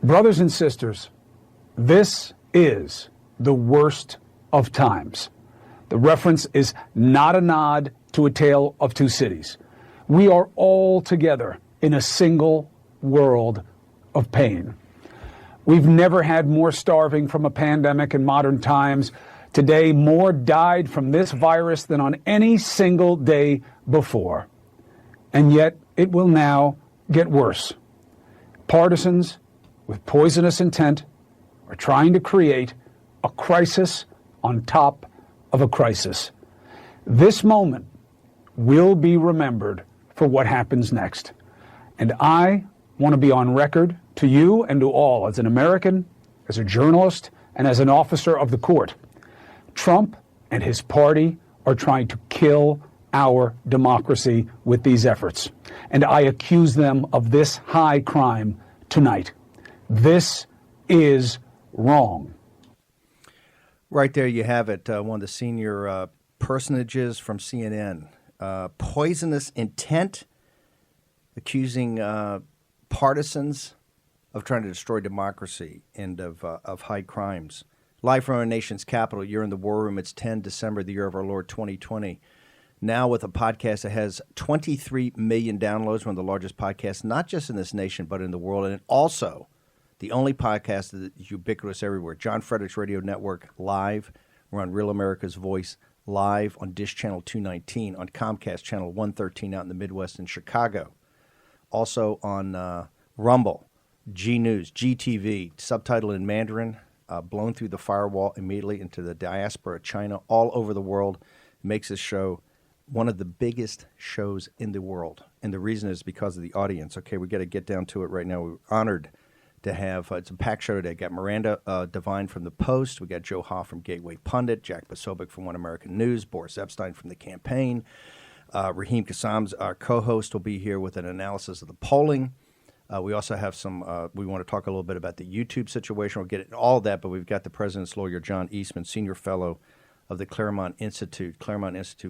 Brothers and sisters, this is the worst of times. The reference is not a nod to A Tale of Two Cities. We are all together in a single world of pain. We've never had more starving from a pandemic in modern times. Today, more died from this virus than on any single day before. And yet, it will now get worse. Partisans with poisonous intent are trying to create a crisis on top of a crisis. This moment will be remembered for what happens next. And I want to be on record to you and to all, as an American, as a journalist, and as an officer of the court. Trump and his party are trying to kill our democracy with these efforts. And I accuse them of this high crime tonight. This is wrong. Right there you have it. One of the senior personages from CNN. Poisonous intent, accusing partisans of trying to destroy democracy and of high crimes. Live from our nation's capital, you're in the War Room. It's 10 December, the year of our Lord 2020. Now with a podcast that has 23 million downloads, one of the largest podcasts, not just in this nation, but in the world, and also the only podcast that is ubiquitous everywhere. John Frederick's Radio Network, live. We're on Real America's Voice, live on Dish Channel 219, on Comcast Channel 113 out in the Midwest in Chicago. Also on Rumble, G News, GTV, subtitled in Mandarin, blown through the firewall immediately into the diaspora of China, all over the world. Makes this show one of the biggest shows in the world. And the reason is because of the audience. Okay, we got to get down to it right now. We're honored to have, it's a packed show today. Got Miranda Devine from The Post. We got Joe Hoft from Gateway Pundit, Jack Posobiec from One American News, Boris Epshteyn from The Campaign. Raheem Kassam's our co-host will be here with an analysis of the polling. We also have some, we want to talk a little bit about the YouTube situation. We'll get into all of that, but we've got the president's lawyer, John Eastman, senior fellow of the Claremont Institute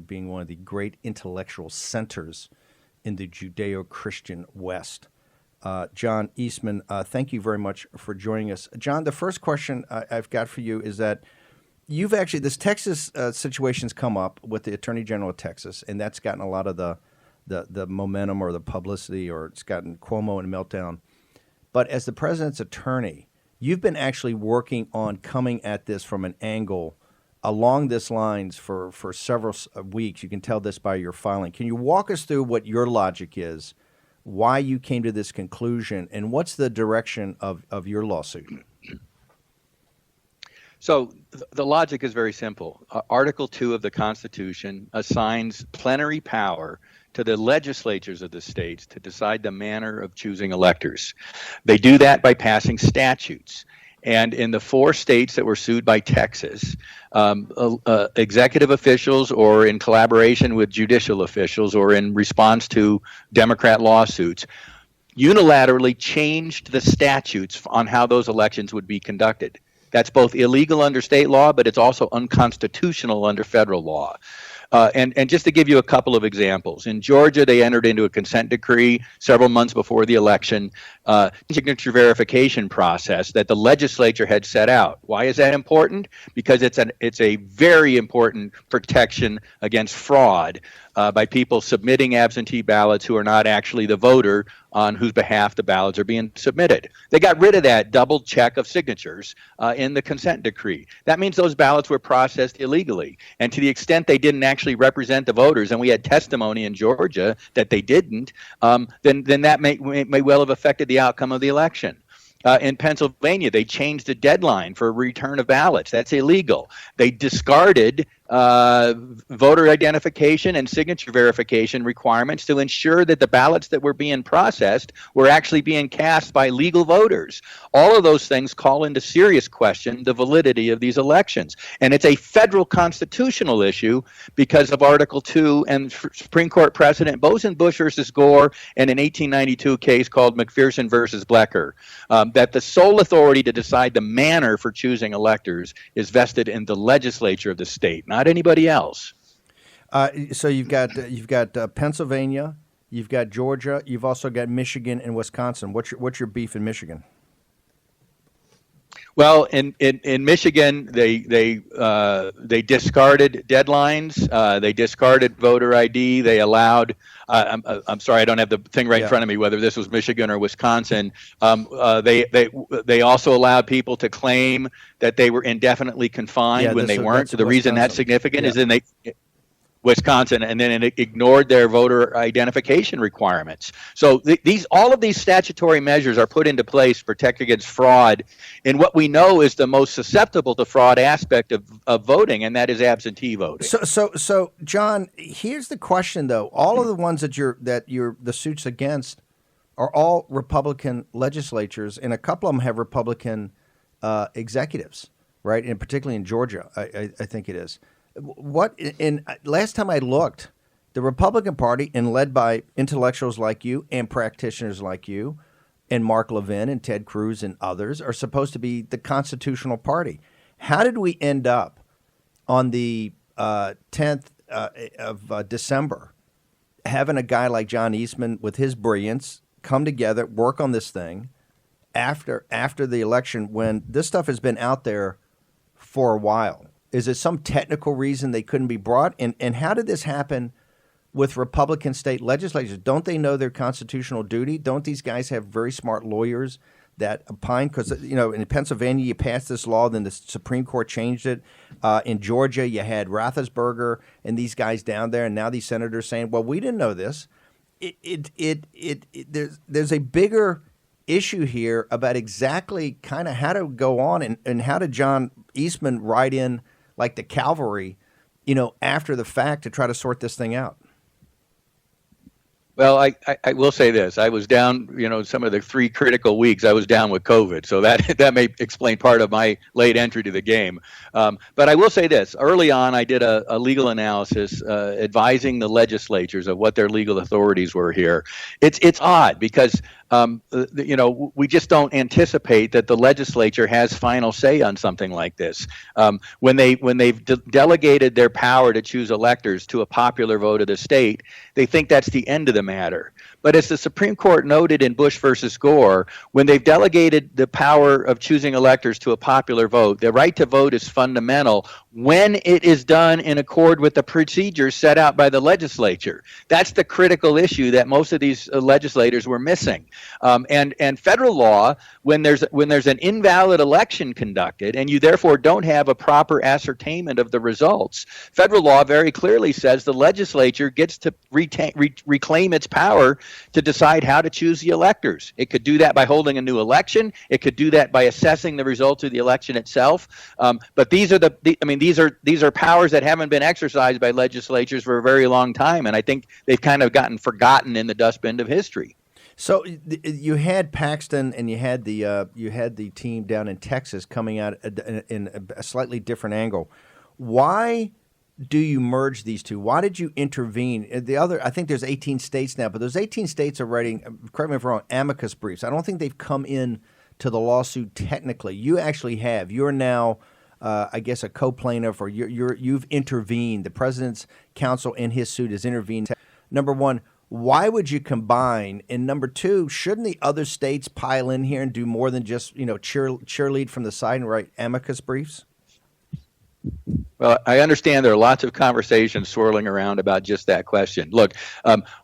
being one of the great intellectual centers in the Judeo-Christian West. John Eastman, thank you very much for joining us. John, the first question I've got for you is that you've actually, this Texas situation's come up with the Attorney General of Texas, and that's gotten a lot of the momentum or the publicity, or it's gotten Cuomo in a meltdown. But as the president's attorney, you've been actually working on coming at this from an angle along this lines for several weeks. You can tell this by your filing. Can you walk us through what your logic is, why you came to this conclusion, and what's the direction of your lawsuit? So the logic is very simple. Article 2 of the Constitution assigns plenary power to the legislatures of the states to decide the manner of choosing electors. They do that by passing statutes. And in the 4 states that were sued by Texas, executive officials, or in collaboration with judicial officials, or in response to Democrat lawsuits, unilaterally changed the statutes on how those elections would be conducted. That's both illegal under state law, but it's also unconstitutional under federal law. And just to give you a couple of examples, in Georgia, they entered into a consent decree several months before the election, signature verification process that the legislature had set out. Why is that important? Because it's a very important protection against fraud by people submitting absentee ballots who are not actually the voter on whose behalf the ballots are being submitted. They got rid of that double check of signatures in the consent decree. That means those ballots were processed illegally. And to the extent they didn't actually represent the voters, and we had testimony in Georgia that they didn't, then that may well have affected the outcome of the election. In Pennsylvania, they changed the deadline for return of ballots. That's illegal. They discarded voter identification and signature verification requirements to ensure that the ballots that were being processed were actually being cast by legal voters. All of those things call into serious question the validity of these elections. And it's a federal constitutional issue because of Article 2 and Supreme Court precedent, both in Bush versus Gore and an 1892 case called McPherson versus Blecker, that the sole authority to decide the manner for choosing electors is vested in the legislature of the state, not anybody else. So you've got Pennsylvania, you've got Georgia, you've also got Michigan and Wisconsin. What's your beef in Michigan? Well, in Michigan, they discarded deadlines. They discarded voter ID. They allowed. I'm sorry, I don't have the thing right in front of me. Whether this was Michigan or Wisconsin, they also allowed people to claim that they were indefinitely confined when they weren't. The reason that's significant is then Wisconsin, and then it ignored their voter identification requirements. So all of these statutory measures are put into place to protect against fraud in what we know is the most susceptible to fraud aspect of voting, and that is absentee voting. So John, here's the question though. All of the ones that the suits against are all Republican legislatures, and a couple of them have Republican executives, right? And particularly in Georgia, I think it is. Last time I looked, the Republican Party, and led by intellectuals like you and practitioners like you and Mark Levin and Ted Cruz and others, are supposed to be the constitutional party. How did we end up on the 10th of December having a guy like John Eastman with his brilliance come together, work on this thing after the election when this stuff has been out there for a while? Is it some technical reason they couldn't be brought? And how did this happen with Republican state legislatures? Don't they know their constitutional duty? Don't these guys have very smart lawyers that opine? Because, in Pennsylvania, you passed this law, then the Supreme Court changed it. In Georgia, you had Roethlisberger and these guys down there, and now these senators saying, well, we didn't know this. There's a bigger issue here about exactly kind of how to go on and how did John Eastman ride in like the cavalry, after the fact to try to sort this thing out? Well, I will say this. I was down, some of the 3 critical weeks I was down with COVID. So that may explain part of my late entry to the game. But I will say this. Early on, I did a legal analysis advising the legislatures of what their legal authorities were here. It's odd because we just don't anticipate that the legislature has final say on something like this. When they've delegated their power to choose electors to a popular vote of the state, they think that's the end of the matter. But as the Supreme Court noted in Bush versus Gore, when they've delegated the power of choosing electors to a popular vote, the right to vote is fundamental when it is done in accord with the procedures set out by the legislature. That's the critical issue that most of these legislators were missing. And federal law, when there's an invalid election conducted and you therefore don't have a proper ascertainment of the results, federal law very clearly says the legislature gets to reclaim its power to decide how to choose the electors. It could do that by holding a new election. It could do that by assessing the results of the election itself. But these are powers that haven't been exercised by legislatures for a very long time, and I think they've kind of gotten forgotten in the dustbin of history. So you had Paxton and you had the team down in Texas coming out in a slightly different angle. Why do you merge these two? Why did you intervene? I think there's 18 states now, but those 18 states are writing, correct me if I'm wrong, amicus briefs. I don't think they've come in to the lawsuit technically. You actually have. You're now, I guess, a co-plaintiff, or you've intervened. The president's counsel in his suit has intervened. Number one, why would you combine? And number two, shouldn't the other states pile in here and do more than just cheerlead from the side and write amicus briefs? Well, I understand there are lots of conversations swirling around about just that question. Look,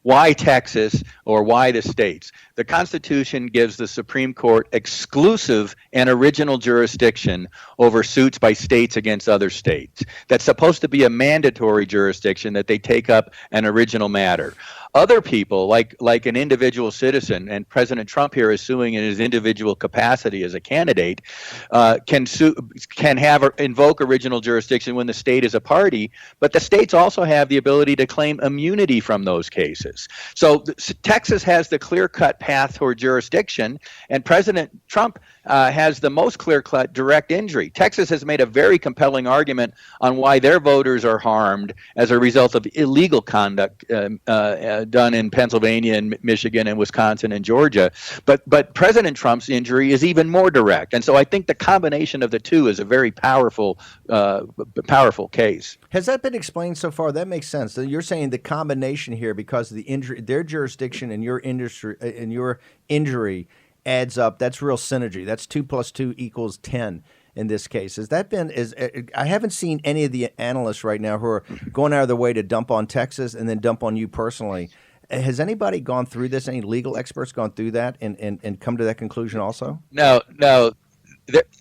why Texas or why the states? The Constitution gives the Supreme Court exclusive and original jurisdiction over suits by states against other states. That's supposed to be a mandatory jurisdiction that they take up an original matter. Other people, like an individual citizen, and President Trump here is suing in his individual capacity as a candidate, can invoke original jurisdiction when the state is a party, but the states also have the ability to claim immunity from those cases. So Texas has the clear-cut path toward jurisdiction, and President Trump has the most clear-cut direct injury. Texas has made a very compelling argument on why their voters are harmed as a result of illegal conduct done in Pennsylvania and Michigan and Wisconsin and Georgia. But President Trump's injury is even more direct. And so I think the combination of the two is a very powerful case. Has that been explained so far? That makes sense. So you're saying the combination here, because of the injury, their jurisdiction and your industry and your injury, adds up. That's real synergy. That's 2 + 2 = 10 in this case. Has that been? I haven't seen any of the analysts right now who are going out of their way to dump on Texas and then dump on you personally. Has anybody gone through this? Any legal experts gone through that and come to that conclusion also? No.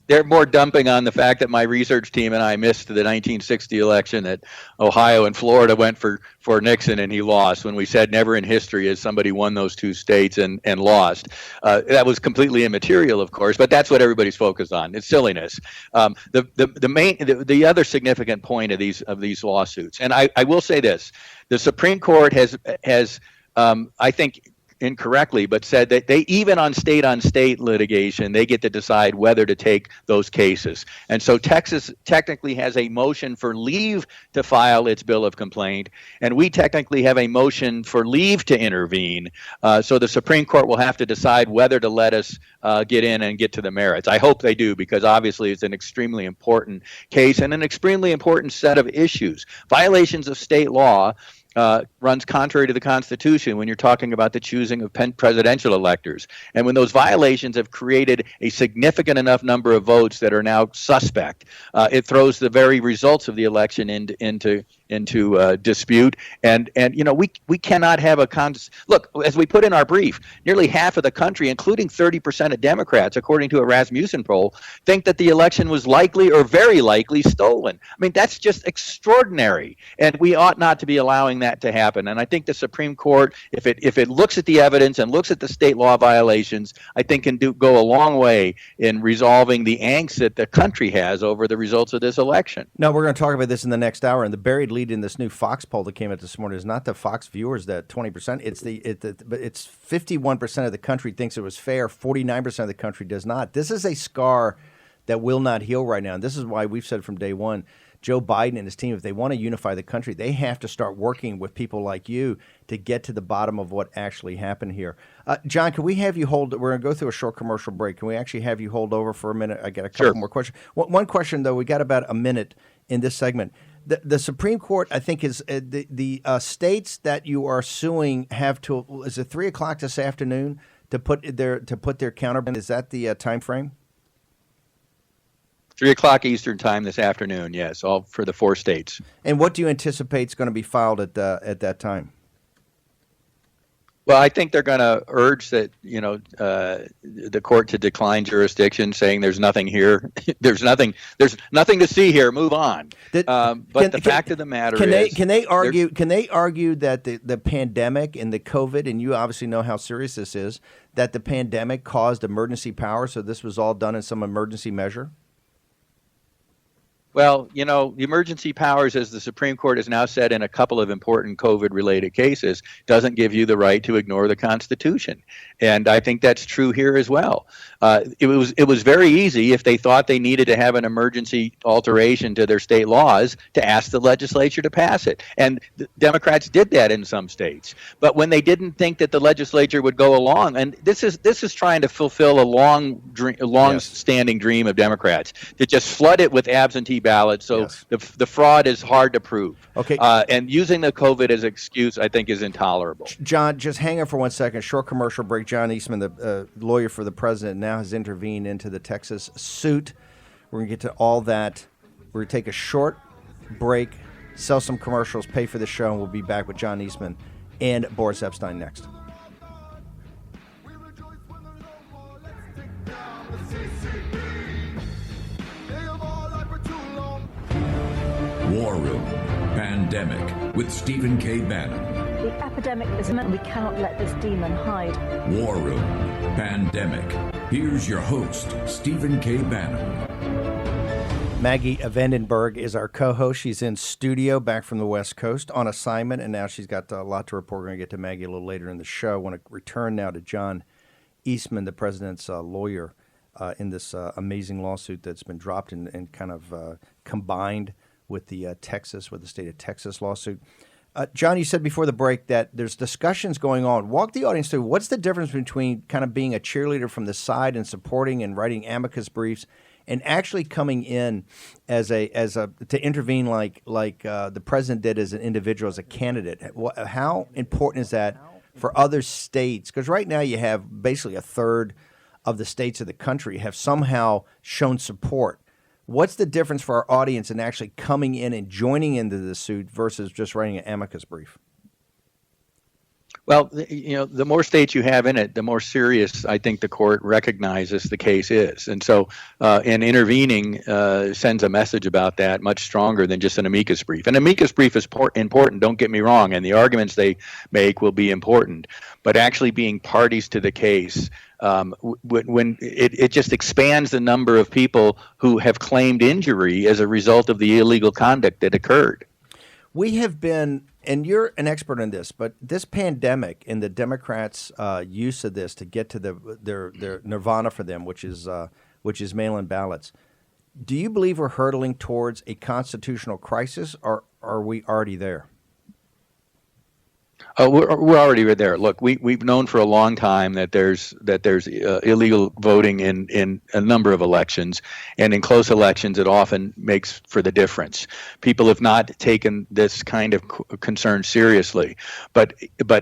They're more dumping on the fact that my research team and I missed the 1960 election, that Ohio and Florida went for Nixon and he lost, when we said never in history has somebody won those two states and lost. That was completely immaterial, of course, but that's what everybody's focused on. It's silliness. The other significant point of these lawsuits, and I will say this: the Supreme Court has I think, incorrectly, but said that they, even on state litigation, they get to decide whether to take those cases. And so Texas technically has a motion for leave to file its bill of complaint, and we technically have a motion for leave to intervene. So the Supreme Court will have to decide whether to let us get in and get to the merits. I hope they do, because obviously it's an extremely important case and an extremely important set of issues. Violations of state law runs contrary to the Constitution when you're talking about the choosing of presidential electors. And when those violations have created a significant enough number of votes that are now suspect, it throws the very results of the election into dispute. And we cannot have look, as we put in our brief, nearly half of the country, including 30% of Democrats, according to a Rasmussen poll, think that the election was likely or very likely stolen. I mean, that's just extraordinary, and we ought not to be allowing that to happen. And I think the Supreme Court, if it looks at the evidence and looks at the state law violations, I think can go a long way in resolving the angst that the country has over the results of this election. No, we're going to talk about this in the next hour. And the buried lead in this new Fox poll that came out this morning is not the Fox viewers, that 20%. It's 51% of the country thinks it was fair. 49% of the country does not. This is a scar that will not heal right now. And this is why we've said from day one, Joe Biden and his team, if they want to unify the country, they have to start working with people like you to get to the bottom of what actually happened here. John, can we have you hold? We're going to go through a short commercial break. Can we actually have you hold over for a minute? I got a couple more questions. One question, though. We got about a minute in this segment. The Supreme Court, I think, is the states that you are suing have to. Is it 3:00 this afternoon to put their counter? Is that the time frame? 3:00 Eastern time this afternoon, yes, all for the 4 states. And what do you anticipate is going to be filed at that time? Well, I think they're going to urge that, the court to decline jurisdiction, saying there's nothing here, there's nothing to see here. Move on. But the fact of the matter is, can they argue that the pandemic and the COVID, and you obviously know how serious this is, that the pandemic caused emergency power, so this was all done in some emergency measure? Well, the emergency powers, as the Supreme Court has now said in a couple of important COVID-related cases, doesn't give you the right to ignore the Constitution. And I think that's true here as well. It was very easy, if they thought they needed to have an emergency alteration to their state laws, to ask the legislature to pass it. And the Democrats did that in some states. But when they didn't think that the legislature would go along, and this is trying to fulfill a long-standing dream of Democrats, to just flood it with absentee ballots, so the fraud is hard to prove. Okay. And using the COVID as an excuse, I think, is intolerable. John, just hang on for 1 second. Short commercial break. John Eastman, the lawyer for the president, now has intervened into the Texas suit. We're going to get to all that. We're going to take a short break, sell some commercials, pay for the show, and we'll be back with John Eastman and Boris Epshteyn next. War Room Pandemic with Stephen K. Bannon. The epidemic is imminent. We cannot let this demon hide. War Room Pandemic. Here's your host, Stephen K. Bannon. Maggie Vandenberg is our co-host. She's in studio, back from the West Coast, on assignment, and now she's got a lot to report. We're going to get to Maggie a little later in the show. I want to return now to John Eastman, the president's lawyer, in this amazing lawsuit that's been dropped and kind of combined with the state of Texas lawsuit. John, you said before the break that there's discussions going on. Walk the audience through what's the difference between kind of being a cheerleader from the side and supporting and writing amicus briefs, and actually coming in as to intervene like the president did as an individual, as a candidate. How important is that for other states? Because right now you have basically a third of the states of the country have somehow shown support. What's the difference for our audience in actually coming in and joining into the suit versus just writing an amicus brief? Well, the more states you have in it, the more serious I think the court recognizes the case is. And so in intervening sends a message about that much stronger than just an amicus brief. An amicus brief is important, don't get me wrong, and the arguments they make will be important. But actually being parties to the case, when it just expands the number of people who have claimed injury as a result of the illegal conduct that occurred. We have been, and you're an expert on this, but this pandemic and the Democrats' use of this to get to their nirvana for them, which is mail-in ballots. Do you believe we're hurtling towards a constitutional crisis, or are we already there? We're already right there. Look, we've known for a long time that there's illegal voting in a number of elections, and in close elections, it often makes for the difference. People have not taken this kind of concern seriously, but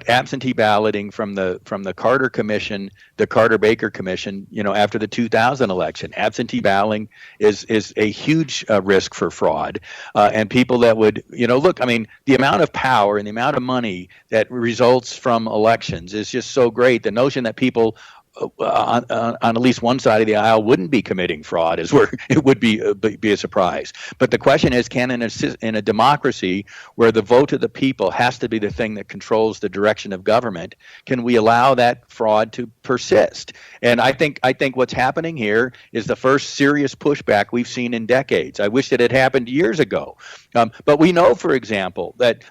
absentee balloting from the Carter Commission, the Carter-Baker Commission, after the 2000 election, absentee balloting is a huge risk for fraud, and people that would look. I mean, the amount of power and the amount of money that results from elections is just so great. The notion that people on at least one side of the aisle wouldn't be committing fraud is where it would be a surprise. But the question is, can in a democracy where the vote of the people has to be the thing that controls the direction of government, can we allow that fraud to persist? And I think what's happening here is the first serious pushback we've seen in decades. I wish that it happened years ago. But we know, for example, that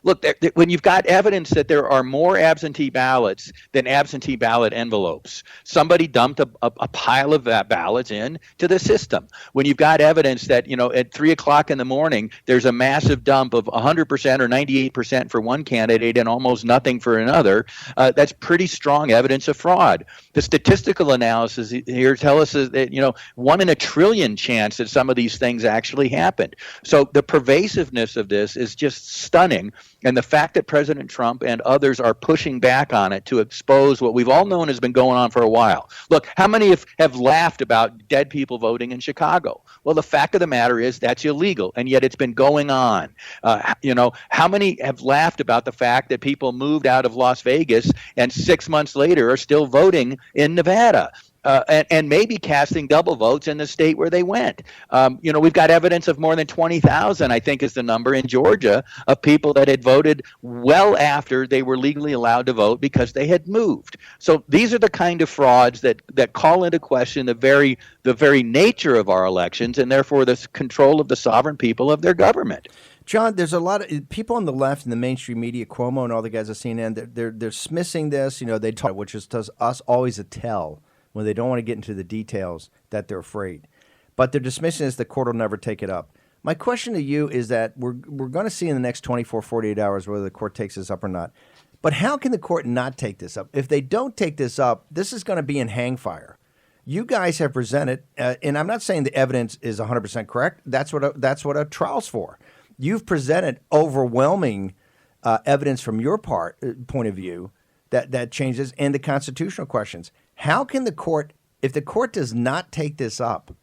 when you've got evidence that there are more absentee ballots than absentee ballot envelopes, somebody dumped a pile of ballots in to the system. When you've got evidence that at 3 o'clock in the morning there's a massive dump of 100% or 98% for one candidate and almost nothing for another, that's pretty strong evidence of fraud. The statistical analysis here tell us that 1 in a trillion chance that some of these things actually happened. So the pervasiveness of this is just stunning, and the fact that President Trump and others are pushing back on it to expose what we've all known has been going on for a while. Look, how many have laughed about dead people voting in Chicago? Well, the fact of the matter is that's illegal, and yet it's been going on. How many have laughed about the fact that people moved out of Las Vegas and 6 months later are still voting in Nevada? And maybe casting double votes in the state where they went. We've got evidence of more than 20,000, I think is the number in Georgia, of people that had voted well after they were legally allowed to vote because they had moved. So these are the kind of frauds that call into question the very nature of our elections and therefore the control of the sovereign people of their government. John, there's a lot of people on the left in the mainstream media, Cuomo and all the guys at CNN, they're dismissing this. They talk, which is to us always a tell, when they don't want to get into the details, that they're afraid. But they're dismissing this, the court will never take it up. My question to you is that we're going to see in the next 24, 48 hours whether the court takes this up or not. But how can the court not take this up? If they don't take this up, this is going to be in hangfire. You guys have presented, and I'm not saying the evidence is 100% correct. That's what a trial's for. You've presented overwhelming evidence from your point of view that changes, and the constitutional questions. How can the court, if the court does not take this up,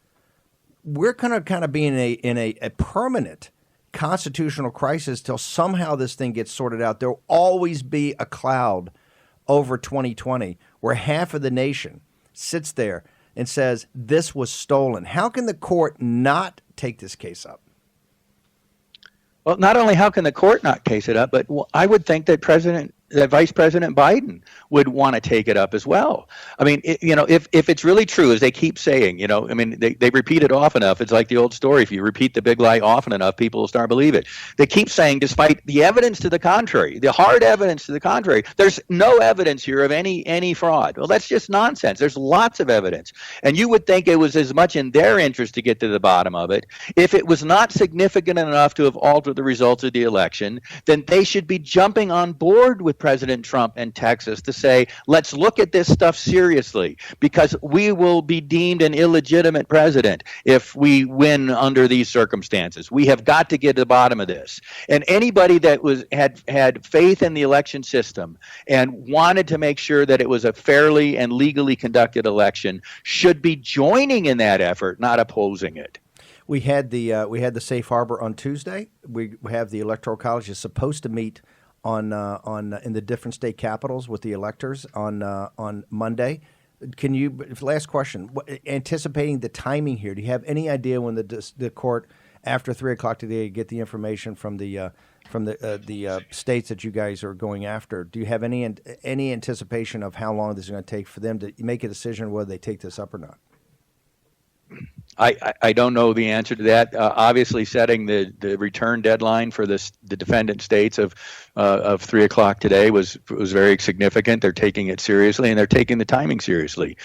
we're going to kind of be in a permanent constitutional crisis till somehow this thing gets sorted out. There'll always be a cloud over 2020 where half of the nation sits there and says this was stolen. How can the court not take this case up? Well, not only how can the court not case it up, but I would think that Vice President Biden would want to take it up as well. I mean, if it's really true, as they keep saying, they repeat it often enough. It's like the old story. If you repeat the big lie often enough, people will start to believe it. They keep saying, despite the evidence to the contrary, the hard evidence to the contrary, there's no evidence here of any fraud. Well, that's just nonsense. There's lots of evidence. And you would think it was as much in their interest to get to the bottom of it. If it was not significant enough to have altered the results of the election, then they should be jumping on board with President Trump and Texas to say, let's look at this stuff seriously, because we will be deemed an illegitimate president if we win under these circumstances. We have got to get to the bottom of this. And anybody that had faith in the election system and wanted to make sure that it was a fairly and legally conducted election should be joining in that effort, not opposing it. We had the safe harbor on Tuesday. We have the Electoral College is supposed to meet on in the different state capitals with the electors on Monday. Can you, last question, anticipating the timing here, do you have any idea when the court after 3 o'clock today get the information from the states that you guys are going after? Do you have any anticipation of how long this is going to take for them to make a decision whether they take this up or not? I don't know the answer to that. Obviously, setting the return deadline for the defendant states of 3 o'clock today was very significant. They're taking it seriously, and they're taking the timing seriously.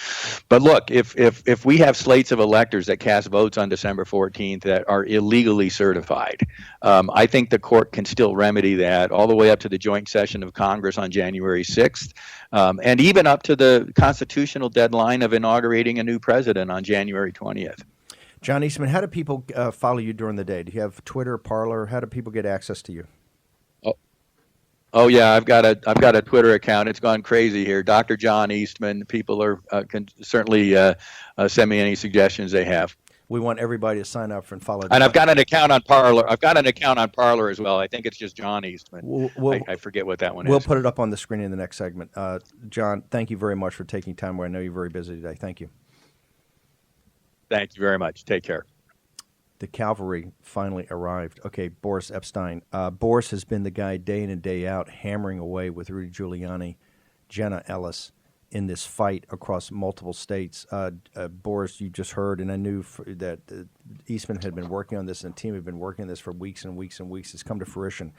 But look, if we have slates of electors that cast votes on December 14th that are illegally certified, I think the court can still remedy that all the way up to the joint session of Congress on January 6th, and even up to the constitutional deadline of inaugurating a new president on January 20th. John Eastman, how do people follow you during the day? Do you have Twitter, Parler? How do people get access to you? Oh yeah, I've got a Twitter account. It's gone crazy here. Dr. John Eastman. People can certainly send me any suggestions they have. We want everybody to sign up and follow. And I've got an account on Parler. As well. I think it's just John Eastman. I forget what that one is. We'll put it up on the screen in the next segment. John, thank you very much for taking time. I know you're very busy today. Thank you. Thank you very much. Take care. The cavalry finally arrived. Okay, Boris Epshteyn. Boris has been the guy day in and day out hammering away with Rudy Giuliani, Jenna Ellis in this fight across multiple states. Boris, you just heard, and I knew that Eastman had been working on this and the team had been working on this for weeks and weeks and weeks. It's come to fruition.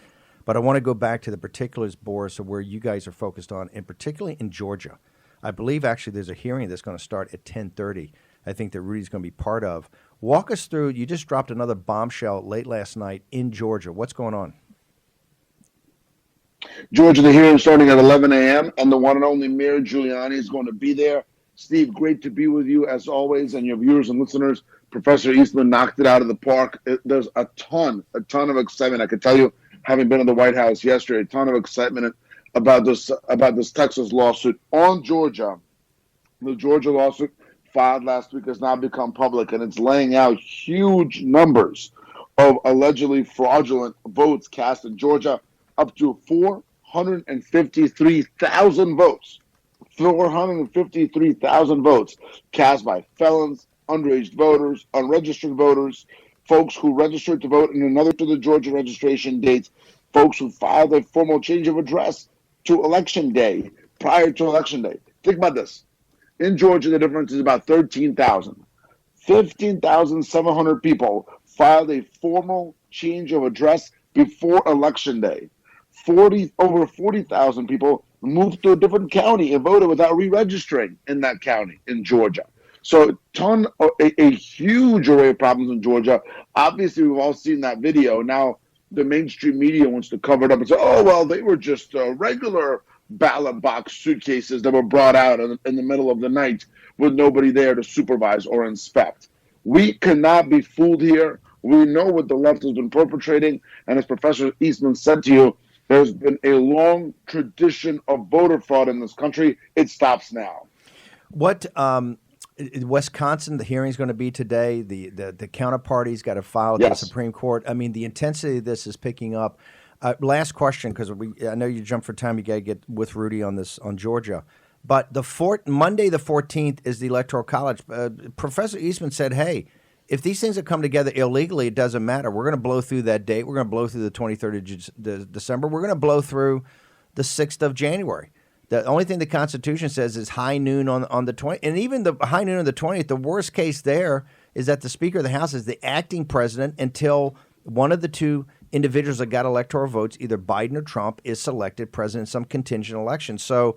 But I want to go back to the particulars, Boris, of where you guys are focused on, and particularly in Georgia. I believe actually there's a hearing that's going to start at 10:30. I think that Rudy's going to be part of. Walk us through, you just dropped another bombshell late last night in Georgia. What's going on? Georgia, the hearing starting at 11 a.m., and the one and only Mayor Giuliani is going to be there. Steve, great to be with you as always, and your viewers and listeners. Professor Eastman knocked it out of the park. There's a ton of excitement. I can tell you, having been in the White House yesterday, a ton of excitement about this Texas lawsuit on Georgia. The Georgia lawsuit filed last week has now become public, and it's laying out huge numbers of allegedly fraudulent votes cast in Georgia, up to 453,000 votes. 453,000 votes cast by felons, underage voters, unregistered voters, folks who registered to vote in another to the Georgia registration date, folks who filed a formal change of address to election day, prior to election day. Think about this. In Georgia, the difference is about 13,000. 15,700 people filed a formal change of address before election day. Over 40,000 people moved to a different county and voted without re-registering in that county in Georgia. So a huge array of problems in Georgia. Obviously, we've all seen that video. Now, the mainstream media wants to cover it up and say, oh, well, they were just regular ballot box suitcases that were brought out in the middle of the night with nobody there to supervise or inspect. We cannot be fooled here. We know what the left has been perpetrating. And as Professor Eastman said to you, there's been a long tradition of voter fraud in this country. It stops now. What Wisconsin, the hearing's going to be today. The counterparty's got to file to the Supreme Court. I mean, the intensity of this is picking up. Last question, because I know you jumped for time. You got to get with Rudy on this on Georgia. But Monday the 14th is the Electoral College. Professor Eastman said, hey, if these things have come together illegally, it doesn't matter. We're going to blow through that date. We're going to blow through the 23rd of December. We're going to blow through the 6th of January. The only thing the Constitution says is high noon on the 20th. And even the high noon on the 20th, the worst case there is that the Speaker of the House is the acting president until one of the two individuals that got electoral votes, either Biden or Trump, is selected president in some contingent election. So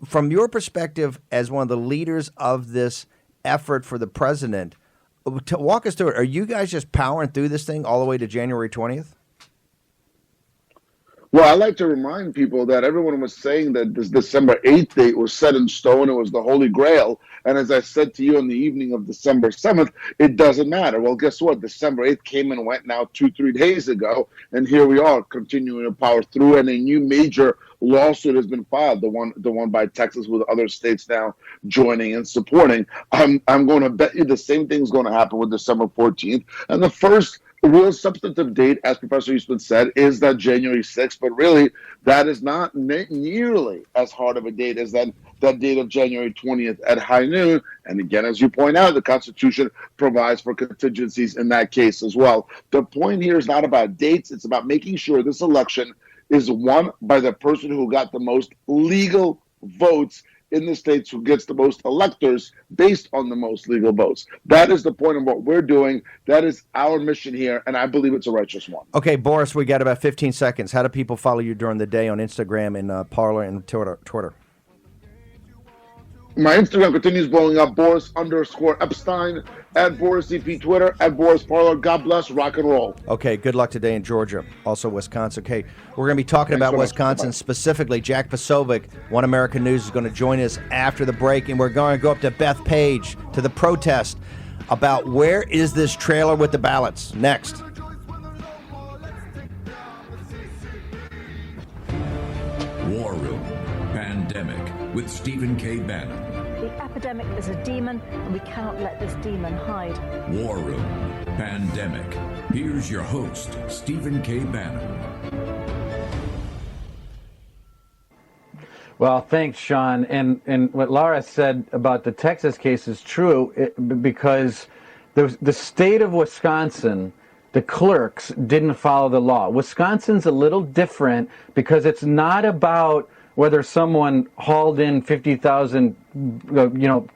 from your perspective as one of the leaders of this effort for the president, to walk us through it, are you guys just powering through this thing all the way to January 20th? Well, I like to remind people that everyone was saying that this December 8th date was set in stone. It was the Holy Grail. And as I said to you on the evening of December 7th, it doesn't matter. Well, guess what? December 8th came and went now 2-3 days ago. And here we are continuing to power through. And a new major lawsuit has been filed, the one by Texas, with other states now joining and supporting. I'm going to bet you the same thing is going to happen with December 14th. And the first real substantive date, as Professor Eastman said, is that January 6th, but really that is not nearly as hard of a date as that date of January 20th at high noon. And again, as you point out, the Constitution provides for contingencies in that case as well. The point here is not about dates. It's about making sure this election is won by the person who got the most legal votes in the states, who gets the most electors based on the most legal votes. That is the point of what we're doing. That is our mission here, and I believe it's a righteous one. Okay, Boris, we got about 15 seconds. How do people follow you during the day on Instagram and Parler and Twitter? My Instagram continues blowing up, Boris_Epshteyn, at Boris EP Twitter, at Boris Parler. God bless, rock and roll. Okay, good luck today in Georgia, also Wisconsin. Okay, we're going to be talking about Wisconsin specifically. Jack Posobiec, One American News, is going to join us after the break, and we're going to go up to Beth Page to the protest about where is this trailer with the ballots. Next. War Room Pandemic with Stephen K. Bannon. The epidemic is a demon, and we cannot let this demon hide. War Room Pandemic. Here's your host, Stephen K. Bannon. Well, thanks, Shawn. And what Laura said about the Texas case is true, because the state of Wisconsin, the clerks didn't follow the law. Wisconsin's a little different because it's not about whether someone hauled in 50,000,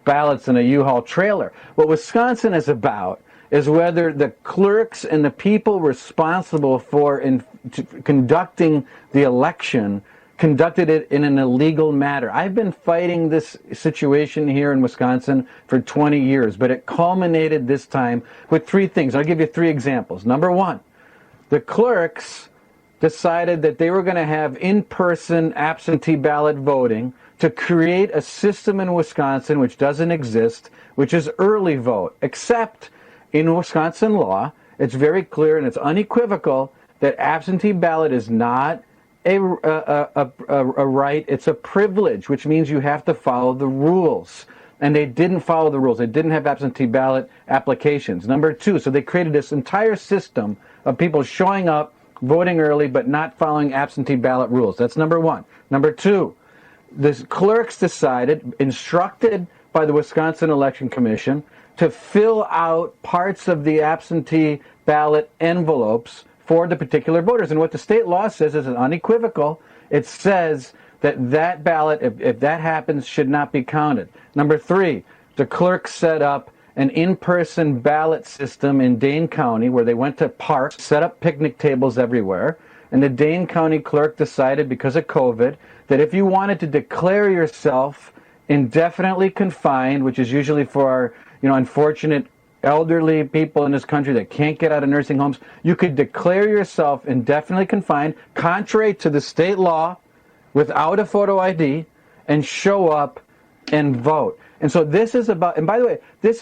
ballots in a U-Haul trailer. What Wisconsin is about is whether the clerks and the people responsible for conducting the election conducted it in an illegal manner. I've been fighting this situation here in Wisconsin for 20 years, but it culminated this time with three things. I'll give you three examples. Number one, the clerks decided that they were going to have in-person absentee ballot voting to create a system in Wisconsin which doesn't exist, which is early vote. Except in Wisconsin law, it's very clear and it's unequivocal that absentee ballot is not a right, it's a privilege, which means you have to follow the rules. And they didn't follow the rules. They didn't have absentee ballot applications. Number two, so they created this entire system of people showing up, voting early, but not following absentee ballot rules. That's number one. Number two, the clerks decided, instructed by the Wisconsin Election Commission, to fill out parts of the absentee ballot envelopes for the particular voters. And what the state law says is unequivocal. It says that ballot, if that happens, should not be counted. Number three, the clerks set up an in-person ballot system in Dane County where they went to parks, set up picnic tables everywhere, and the Dane County clerk decided, because of COVID, that if you wanted to declare yourself indefinitely confined, which is usually for our unfortunate elderly people in this country that can't get out of nursing homes, you could declare yourself indefinitely confined, contrary to the state law, without a photo ID, and show up and vote. And so this is about, and by the way, these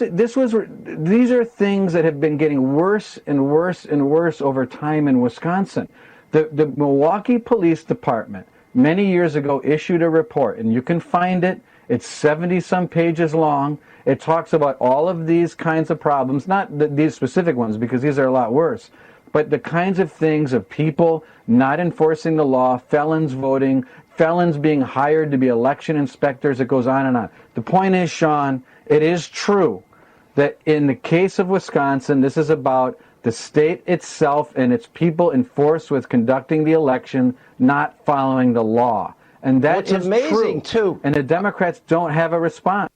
are things that have been getting worse and worse and worse over time in Wisconsin. The Milwaukee Police Department many years ago issued a report, and you can find it. It's 70-some pages long. It talks about all of these kinds of problems, not these specific ones, because these are a lot worse, but the kinds of things of people not enforcing the law, felons voting, felons being hired to be election inspectors. It goes on and on. The point is, Shawn, it is true that in the case of Wisconsin, this is about the state itself and its people enforced with conducting the election, not following the law. And that is amazing, too. And the Democrats don't have a response.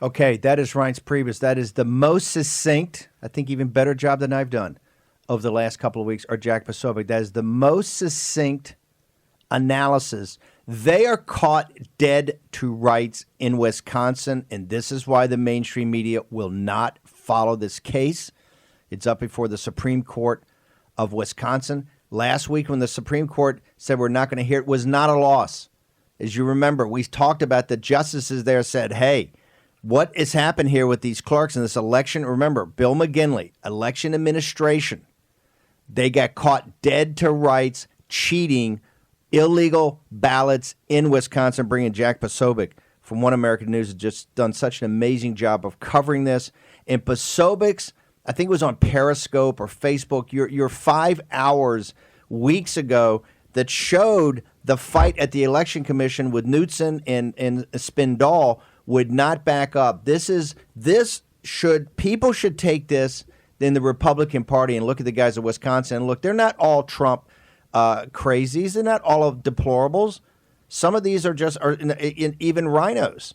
Okay, that is Reince Priebus. That is the most succinct, I think even better job than I've done over the last couple of weeks, or Jack Posobiec. That is the most succinct analysis. They are caught dead to rights in Wisconsin, and this is why the mainstream media will not follow this case. It's up before the Supreme Court of Wisconsin. Last week when the Supreme Court said we're not going to hear it was not a loss. As you remember, we talked about the justices there said, hey, what has happened here with these clerks in this election? Remember, Bill McGinley, election administration, they got caught dead to rights, cheating, illegal ballots in Wisconsin, bringing Jack Posobiec from One American News has just done such an amazing job of covering this. And Posobiec's, I think it was on Periscope or Facebook, your 5 hours weeks ago that showed the fight at the Election Commission with Knudsen and Spindall would not back up. People should take this in the Republican Party and look at the guys in Wisconsin and look, they're not all Trump crazies. They're not all of deplorables. Some of these are even rhinos.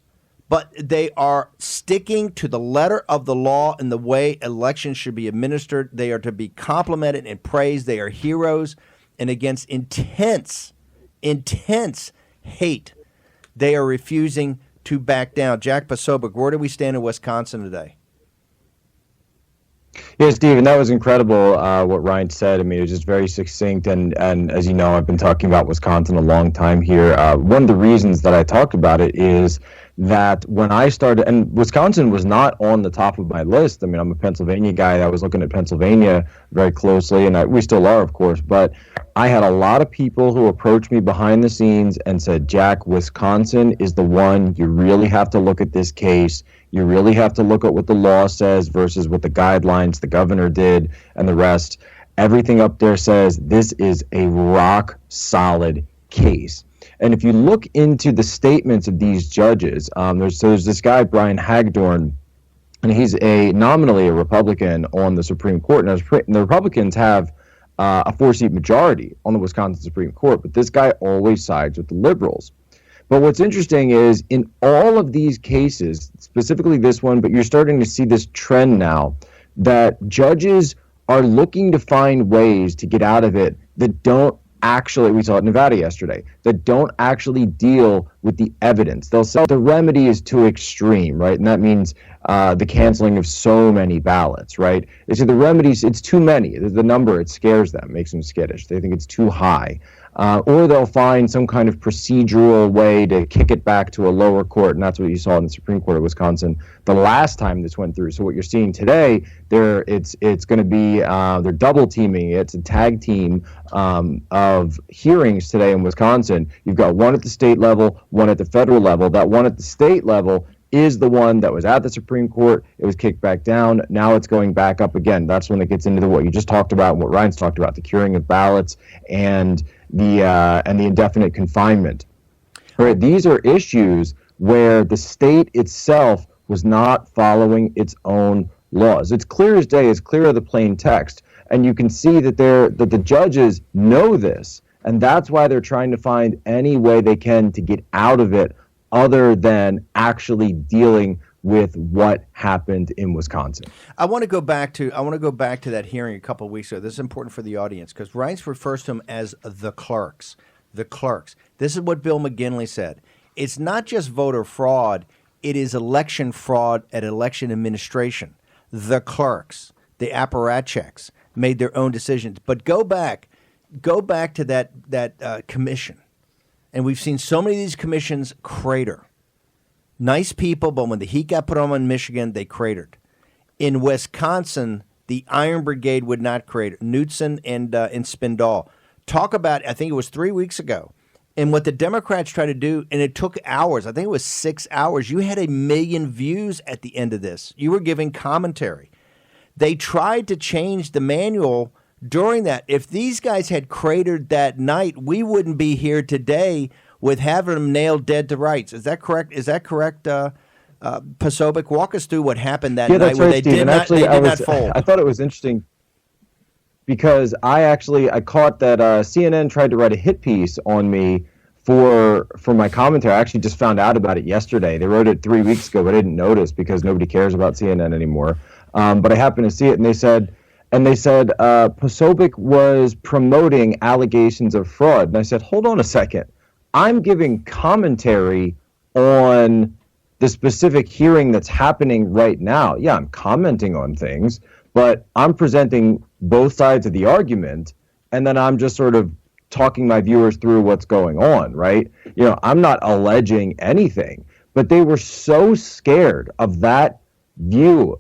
But they are sticking to the letter of the law and the way elections should be administered. They are to be complimented and praised. They are heroes. And against intense hate, they are refusing to back down. Jack Posobiec, where do we stand in Wisconsin today? Yeah, Stephen, that was incredible what Ryan said. I mean, it was just very succinct. And as you know, I've been talking about Wisconsin a long time here. One of the reasons that I talked about it is that when I started, and Wisconsin was not on the top of my list. I mean, I'm a Pennsylvania guy. I was looking at Pennsylvania very closely, and we still are, of course. But I had a lot of people who approached me behind the scenes and said, Jack, Wisconsin is the one. You really have to look at this case. You really have to look at what the law says versus what the guidelines the governor did and the rest. Everything up there says this is a rock solid case. And if you look into the statements of these judges, there's this guy, Brian Hagdorn, and he's nominally a Republican on the Supreme Court. Now, the Republicans have a 4-seat majority on the Wisconsin Supreme Court, but this guy always sides with the liberals. But what's interesting is in all of these cases, specifically this one, but you're starting to see this trend now, that judges are looking to find ways to get out of it that don't actually, we saw it in Nevada yesterday, that don't actually deal with the evidence. They'll say the remedy is too extreme, right? And that means the canceling of so many ballots, right? They say the remedies, it's too many. The number, it scares them, makes them skittish. They think it's too high. Or they'll find some kind of procedural way to kick it back to a lower court, and that's what you saw in the Supreme Court of Wisconsin the last time this went through. So what you're seeing today, it's going to be they're double teaming. It's a tag team of hearings today in Wisconsin. You've got one at the state level, one at the federal level. That one at the state level is the one that was at the Supreme Court. It was kicked back down. Now it's going back up again. That's when it gets into what you just talked about and what Ryan's talked about, the curing of ballots and the indefinite confinement. All right, these are issues where the state itself was not following its own laws. It's clear as day, it's clear of the plain text, and you can see that the judges know this, and that's why they're trying to find any way they can to get out of it other than actually dealing with what happened in Wisconsin. I want to go back to that hearing a couple of weeks ago. This is important for the audience because Reince refers to them as the clerks. The clerks. This is what Bill McGinley said. It's not just voter fraud, it is election fraud at election administration. The clerks, the apparatchiks, made their own decisions. But go back to that commission. And we've seen so many of these commissions crater. Nice people, but when the heat got put on in Michigan, they cratered. In Wisconsin, the Iron Brigade would not crater. Knudsen and Spindall. Talk about, I think it was 3 weeks ago, and what the Democrats tried to do, and it took hours. I think it was 6 hours. You had 1 million views at the end of this. You were giving commentary. They tried to change the manual during that. If these guys had cratered that night, we wouldn't be here today with having them nailed dead to rights. Is that correct? Posobiec, walk us through what happened that night that's where right, they did not fold. I thought it was interesting because I caught that CNN tried to write a hit piece on me for my commentary. I actually just found out about it yesterday. They wrote it 3 weeks ago, but I didn't notice because nobody cares about CNN anymore. But I happened to see it, and they said Posobiec was promoting allegations of fraud. And I said, hold on a second. I'm giving commentary on the specific hearing that's happening right now. Yeah, I'm commenting on things, but I'm presenting both sides of the argument, and then I'm just sort of talking my viewers through what's going on, right? I'm not alleging anything, but they were so scared of that view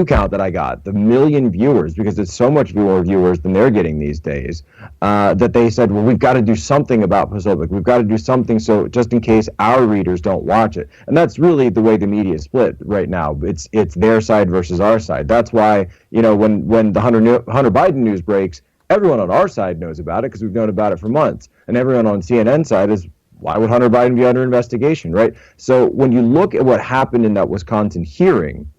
count that I got, the million viewers, because it's so much more viewers than they're getting these days, that they said, well, we've got to do something about Posobiec. We've got to do something so just in case our readers don't watch it. And that's really the way the media is split right now. It's their side versus our side. That's why, when the Hunter Biden news breaks, everyone on our side knows about it because we've known about it for months. And everyone on CNN side is, why would Hunter Biden be under investigation, right? So when you look at what happened in that Wisconsin hearing,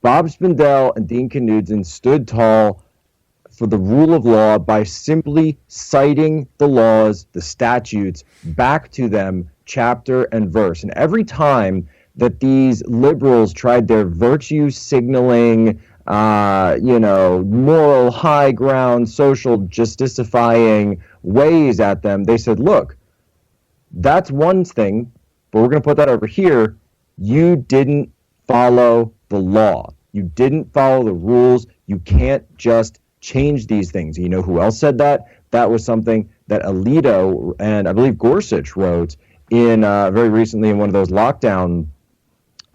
Bob Spindell and Dean Knudsen stood tall for the rule of law by simply citing the laws, the statutes, back to them, chapter and verse. And every time that these liberals tried their virtue signaling, moral high ground, social justifying ways at them, they said, look, that's one thing, but we're going to put that over here. You didn't follow the law. You didn't follow the rules. You can't just change these things. You know who else said that? That was something that Alito and I believe Gorsuch wrote in very recently in one of those lockdown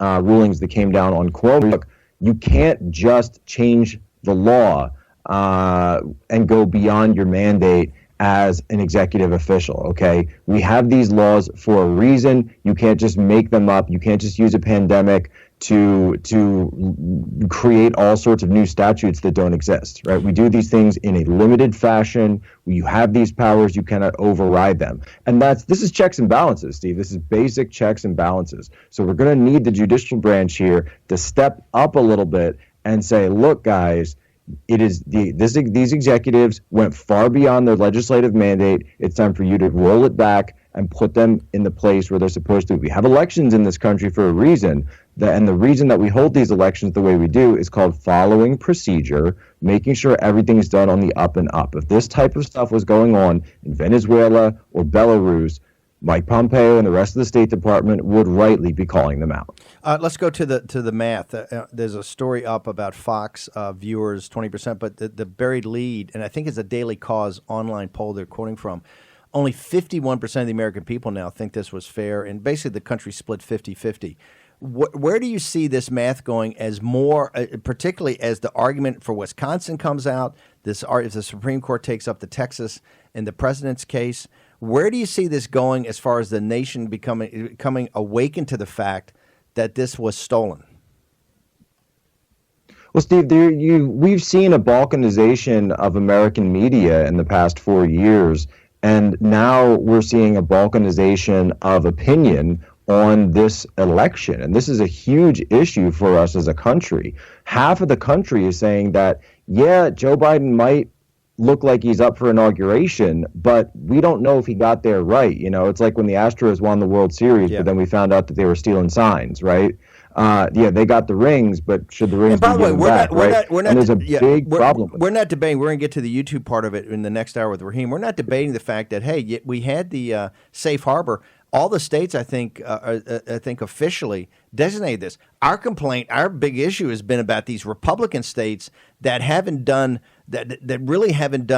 rulings that came down on Cuomo. Look, you can't just change the law and go beyond your mandate as an executive official, okay? We have these laws for a reason. You can't just make them up. You can't just use a pandemic to create all sorts of new statutes that don't exist, right? We do these things in a limited fashion. You have these powers, you cannot override them. And this is checks and balances, Steve. This is basic checks and balances. So we're going to need the judicial branch here to step up a little bit and say, look, guys, these executives went far beyond their legislative mandate. It's time for you to roll it back and put them in the place where they're supposed to. We have elections in this country for a reason, and the reason that we hold these elections the way we do is called following procedure, making sure everything is done on the up and up. If this type of stuff was going on in Venezuela or Belarus, Mike Pompeo and the rest of the State Department would rightly be calling them out. Let's go to the math. There's a story up about Fox viewers, 20%, but the buried lead, and I think it's a Daily Cause online poll they're quoting from, only 51% of the American people now think this was fair, and basically the country split 50-50. Where do you see this math going as more, particularly as the argument for Wisconsin comes out, if the Supreme Court takes up the Texas and the president's case? Where do you see this going as far as the nation becoming awakened to the fact that this was stolen? Well, Steve, we've seen a balkanization of American media in the past 4 years, and now we're seeing a balkanization of opinion on this election. And this is a huge issue for us as a country. Half of the country is saying that, yeah, Joe Biden might look like he's up for inauguration, but we don't know if he got there right. It's like when the Astros won the World Series, but then we found out that they were stealing signs, right? They got the rings, but should the rings be given back, right? And there's a big problem with We're not debating. We're going to get to the YouTube part of it in the next hour with Raheem. We're not debating the fact that, hey, we had the safe harbor. All the states, I think officially designated this. Our complaint, our big issue has been about these Republican states that haven't done that really haven't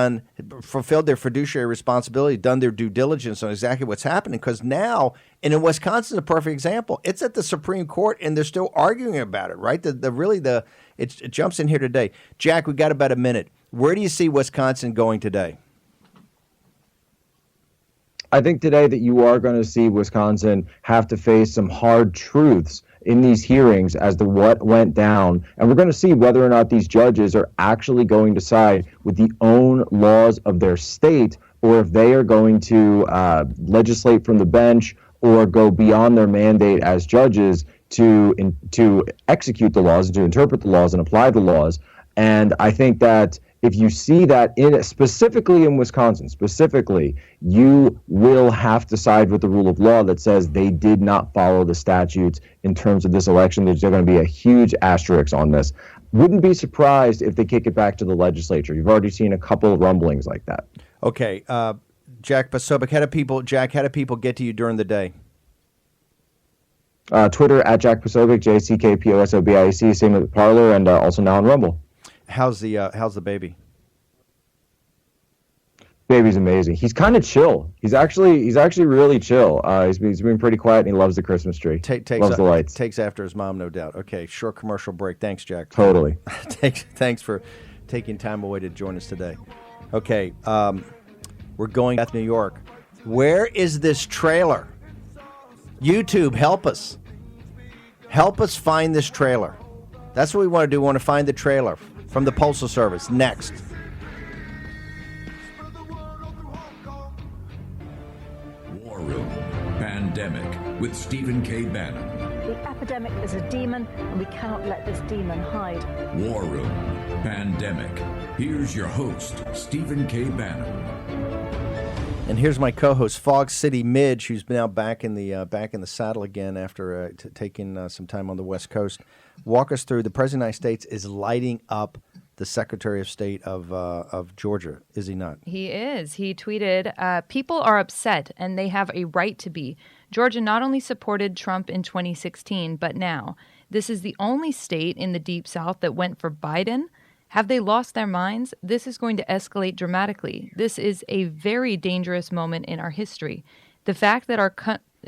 fulfilled their fiduciary responsibility, done their due diligence on exactly what's happening. Because now, and in Wisconsin, a perfect example, it's at the Supreme Court, and they're still arguing about it. Right? It jumps in here today. Jack, we got about a minute. Where do you see Wisconsin going today? I think today that you are going to see Wisconsin have to face some hard truths in these hearings as to what went down. And we're going to see whether or not these judges are actually going to side with the own laws of their state, or if they are going to legislate from the bench or go beyond their mandate as judges to execute the laws, to interpret the laws and apply the laws. And I think that if you see that specifically in Wisconsin, you will have to side with the rule of law that says they did not follow the statutes in terms of this election. There's going to be a huge asterisk on this. Wouldn't be surprised if they kick it back to the legislature. You've already seen a couple of rumblings like that. Okay. Jack Posobiec, how do people get to you during the day? Twitter at Jack Posobiec, JCKPOSOBIEC, same at Parler, and also now on Rumble. How's the baby? Baby's amazing. He's kind of chill. He's actually really chill. He's been pretty quiet, and he loves the Christmas tree. Loves the lights. Takes after his mom, no doubt. Okay, short commercial break. Thanks, Jack. Totally. Thanks for taking time away to join us today. Okay, we're going to New York. Where is this trailer? YouTube, help us. Help us find this trailer. That's what we want to do. We want to find the trailer from the Postal Service. Next. War Room Pandemic with Stephen K. Bannon. The epidemic is a demon, and we cannot let this demon hide. War Room Pandemic. Here's your host, Stephen K. Bannon. And here's my co-host, Fog City Midge, who's now back in the saddle again after taking some time on the West Coast. Walk us through. The President of the United States is lighting up the Secretary of State of Georgia, is he not? He is. He tweeted, people are upset, and they have a right to be. Georgia not only supported Trump in 2016, but now. This is the only state in the Deep South that went for Biden. Have they lost their minds? This is going to escalate dramatically. This is a very dangerous moment in our history. The fact that our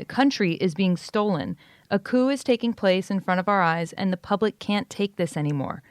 country is being stolen, a coup is taking place in front of our eyes, and the public can't take this anymore.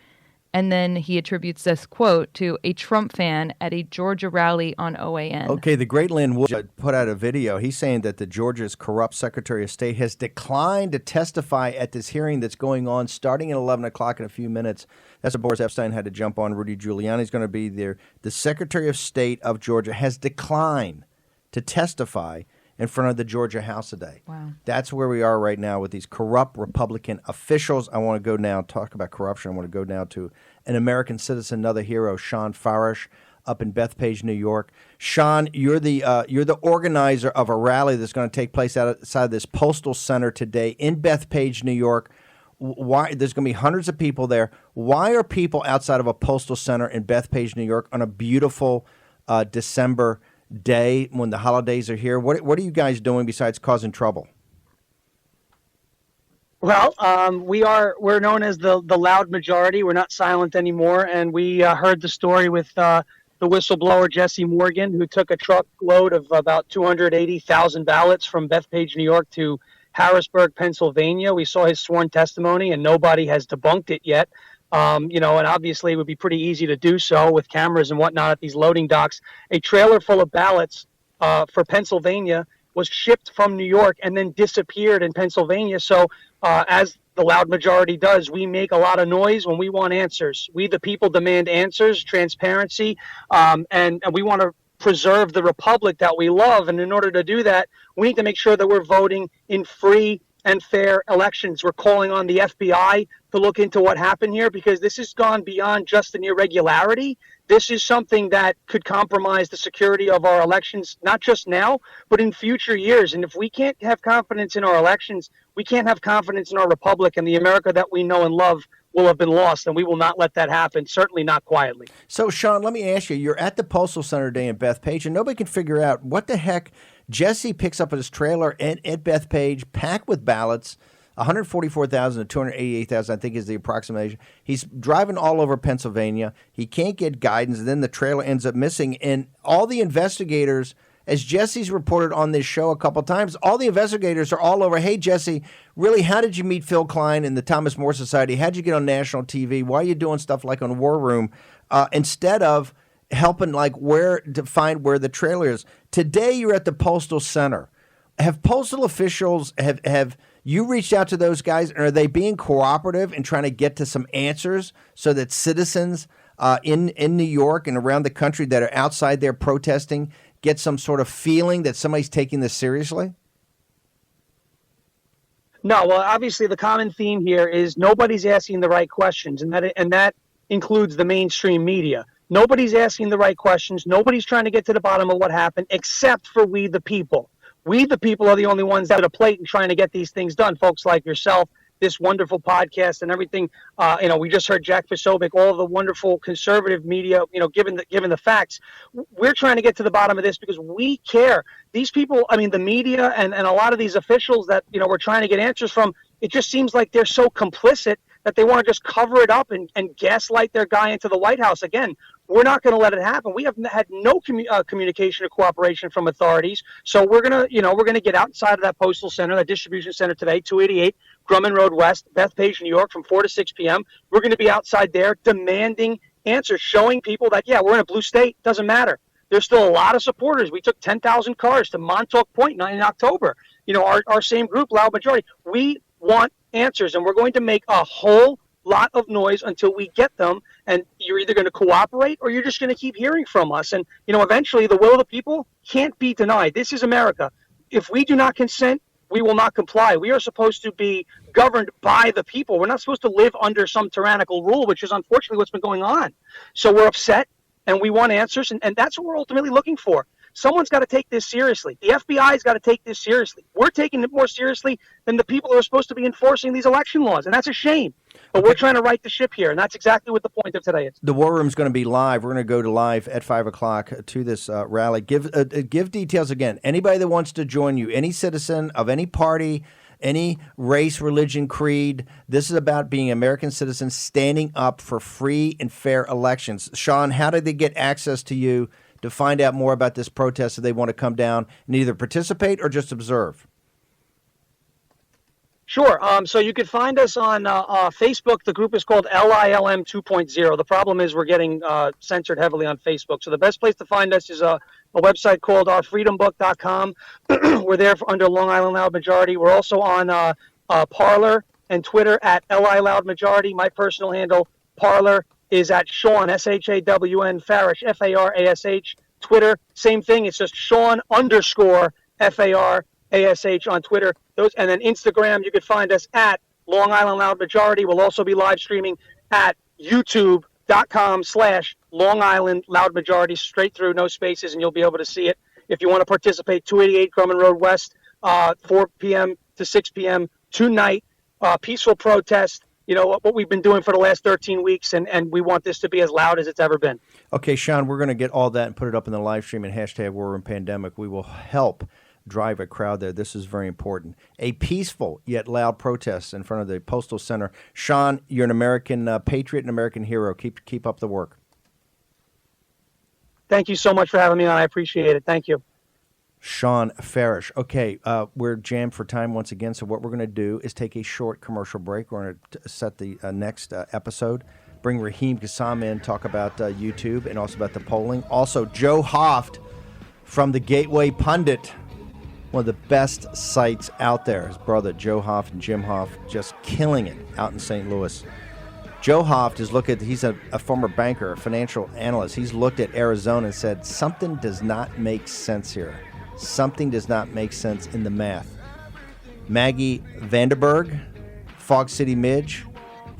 And then he attributes this quote to a Trump fan at a Georgia rally on OAN. Okay, the great Lynn Wood put out a video. He's saying that the Georgia's corrupt Secretary of State has declined to testify at this hearing that's going on starting at 11 o'clock in a few minutes. That's what Boris Epshteyn had to jump on. Rudy Giuliani's going to be there. The Secretary of State of Georgia has declined to testify in front of the Georgia House today. Wow. That's where we are right now with these corrupt Republican officials. I want to go now, talk about corruption. I want to go now to an American citizen, another hero, Shawn Farash, up in Bethpage, New York. Shawn, you're the organizer of a rally that's going to take place outside this postal center today in Bethpage, New York. Why? There's going to be hundreds of people there. Why are people outside of a postal center in Bethpage, New York on a beautiful December day when the holidays are here? What are you guys doing besides causing trouble? Well, we're known as the loud majority. We're not silent anymore, and we heard the story with the whistleblower Jesse Morgan, who took a truckload of about 280,000 ballots from Bethpage, New York to Harrisburg, Pennsylvania. We saw his sworn testimony, and nobody has debunked it yet. And obviously it would be pretty easy to do so with cameras and whatnot at these loading docks. A trailer full of ballots for Pennsylvania was shipped from New York and then disappeared in Pennsylvania. So as the loud majority does, we make a lot of noise when we want answers. We, the people, demand answers, transparency, and we want to preserve the republic that we love. And in order to do that, we need to make sure that we're voting in free and fair elections. We're calling on the FBI to look into what happened here, because this has gone beyond just an irregularity. This is something that could compromise the security of our elections, not just now, but in future years. And if we can't have confidence in our elections, we can't have confidence in our republic, and the America that we know and love will have been lost, and we will not let that happen, certainly not quietly. So, Shawn, let me ask you, you're at the Postal Center today in Bethpage, and nobody can figure out what the heck. Jesse picks up his trailer at Bethpage, packed with ballots, 144,000 to 288,000, I think is the approximation. He's driving all over Pennsylvania. He can't get guidance, and then the trailer ends up missing. And all the investigators, as Jesse's reported on this show a couple times, all the investigators are all over, hey, Jesse, really, how did you meet Phil Klein and the Thomas More Society? How'd you get on national TV? Why are you doing stuff like on War Room instead of helping where to find where the trailer is? Today you're at the Postal Center. Have postal officials, have you reached out to those guys, and are they being cooperative and trying to get to some answers so that citizens in New York and around the country that are outside there protesting get some sort of feeling that somebody's taking this seriously? No, well, obviously the common theme here is nobody's asking the right questions, and that includes the mainstream media. Nobody's asking the right questions. Nobody's trying to get to the bottom of what happened, except for we, the people. We, the people, are the only ones that are at a plate and trying to get these things done. Folks like yourself, this wonderful podcast and everything. We just heard Jack Posobiec, all of the wonderful conservative media, given the facts. We're trying to get to the bottom of this because we care. These people, the media and a lot of these officials that, we're trying to get answers from, it just seems like they're so complicit that they want to just cover it up and gaslight their guy into the White House. Again, we're not going to let it happen. We have had no communication or cooperation from authorities. So we're going to get outside of that postal center, that distribution center today, 288 Grumman Road West, Bethpage, New York, from 4 to 6 p.m. We're going to be outside there demanding answers, showing people that, yeah, we're in a blue state. Doesn't matter. There's still a lot of supporters. We took 10,000 cars to Montauk Point in October. Our same group, loud majority. We want answers, and we're going to make a whole lot of noise until we get them. And you're either going to cooperate or you're just going to keep hearing from us. And, eventually the will of the people can't be denied. This is America. If we do not consent, we will not comply. We are supposed to be governed by the people. We're not supposed to live under some tyrannical rule, which is unfortunately what's been going on. So we're upset and we want answers. And that's what we're ultimately looking for. Someone's got to take this seriously. The FBI's got to take this seriously. We're taking it more seriously than the people who are supposed to be enforcing these election laws, and that's a shame. But we're trying to right the ship here, and that's exactly what the point of today is. The War Room's going to be live. We're going to go to live at 5 o'clock to this rally. Give details again. Anybody that wants to join you, any citizen of any party, any race, religion, creed, this is about being American citizens standing up for free and fair elections. Shawn, how did they get access to you to find out more about this protest if they want to come down and either participate or just observe? Sure. So you could find us on Facebook. The group is called LILM 2.0. The problem is we're getting censored heavily on Facebook. So the best place to find us is a website called ourfreedombook.com. We're there under Long Island Loud Majority. We're also on Parler and Twitter at LI Loud Majority. My personal handle, Parler, is at Shawn, SHAWN, Farash, FARASH. Twitter, same thing. It's just Shawn _ FARASH on Twitter. And then Instagram, you could find us at Long Island Loud Majority. We'll also be live streaming at youtube.com/Long Island Loud Majority, straight through, no spaces, and you'll be able to see it. If you want to participate, 288 Grumman Road West, 4 p.m. to 6 p.m. tonight, peaceful protest. What we've been doing for the last 13 weeks, and we want this to be as loud as it's ever been. Okay, Shawn, we're going to get all that and put it up in the live stream and hashtag War Room Pandemic. We will help drive a crowd there. This is very important. A peaceful yet loud protest in front of the Postal Center. Shawn, you're an American patriot, an American hero. Keep up the work. Thank you so much for having me on. I appreciate it. Thank you. Shawn Farash. Okay, we're jammed for time once again, so what we're going to do is take a short commercial break. We're going to set the next episode, bring Raheem Kassam in, talk about YouTube and also about the polling. Also, Joe Hoft from the Gateway Pundit, one of the best sites out there. His brother, Joe Hoft and Jim Hoft, just killing it out in St. Louis. Joe Hoft he's a former banker, a financial analyst. He's looked at Arizona and said, something does not make sense here. Something does not make sense in the math. Maggie Vanderberg, Fog City Midge,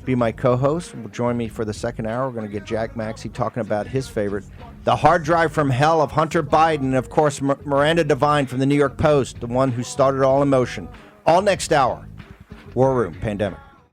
be my co-host. Will join me for the second hour. We're going to get Jack Maxey talking about his favorite, the hard drive from hell of Hunter Biden, and of course Miranda Devine from the New York Post, the one who started all in motion. All next hour. War Room Pandemic.